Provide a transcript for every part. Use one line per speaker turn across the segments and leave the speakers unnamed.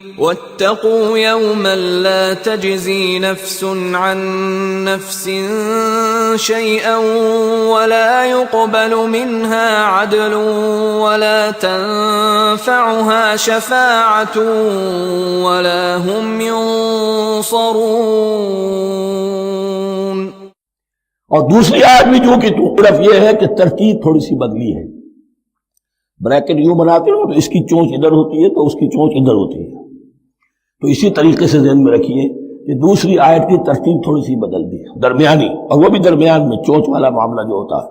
واتقوا يوما لا تجزي نفس عن نفس شيئا ولا يقبل منها عدل ولا تنفعها شفاعة ولا هم ينصرون۔
اور دوسری آیت بھی جو کہ طرف یہ ہے کہ ترتیب تھوڑی سی بدلی ہے، بریکٹ یوں بناتے ہو تو اس کی چونچ ادھر ہوتی ہے تو اس کی چونچ ادھر ہوتی ہے، تو اسی طریقے سے ذہن میں رکھیے کہ دوسری آیت کی ترتیب تھوڑی سی بدل دی ہے، درمیانی، اور وہ بھی درمیان میں چونچ والا معاملہ جو ہوتا ہے۔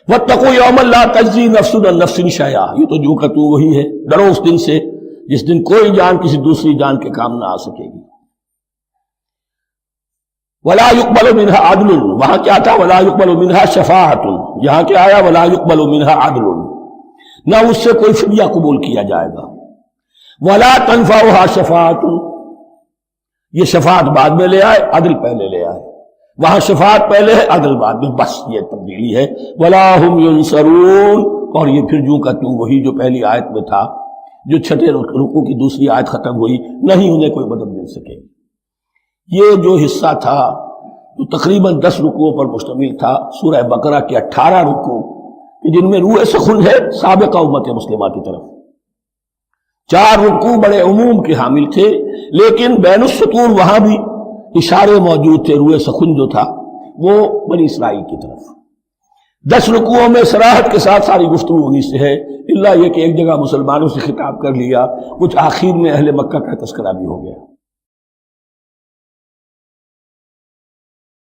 وَاتَّقُوا يَوْمًا لَا تَجْزِي نَفْسٌ عَن نَفْسٍ شَيْئًا، یہ تو جو کا تو وہی ہے، ڈرو اس دن سے جس دن کوئی جان کسی دوسری جان کے کام نہ آ سکے گی۔ وَلَا يُقْبَلُ مِنْهَا عَدْلٌ، وہاں کیا تھا وَلَا يُقْبَلُ مِنْهَا شَفَاعَةٌ، یہاں کیا آیا وَلَا يُقْبَلُ مِنْهَا عَدْلٌ، نہ اس سے کوئی فدیہ قبول کیا جائے گا۔ وَلَا تَنفَعُهَا شَفَاعَةٌ، یہ شفاعت بعد میں لے آئے، عدل پہلے لے آئے، وہاں شفاعت پہلے ہے، عدل بعد میں، بس یہ تبدیلی ہے۔ وَلَا هُمْ يُنصَرُونَ، اور یہ پھر جو کا تو وہی جو پہلی آیت میں تھا، جو چھٹے رکوع کی دوسری آیت ختم ہوئی، نہیں انہیں کوئی مدد مل سکے گی۔ یہ جو حصہ تھا جو تقریباً 10 رکوعوں پر مشتمل تھا، سورہ بقرہ کے 18 رکوع کہ جن میں روح سخن ہے سابقہ امت مسلمہ کی طرف، 4 رکوع بڑے عموم کے حامل تھے، لیکن بین السطور وہاں بھی اشارے موجود تھے، روح سخن جو تھا وہ بنی اسرائیل کی طرف۔ 10 رکوعوں میں صراحت کے ساتھ ساری گفتگو انہی سے ہے، الا یہ کہ ایک جگہ مسلمانوں سے خطاب کر لیا، کچھ آخر میں اہل مکہ کا تذکرہ بھی ہو گیا۔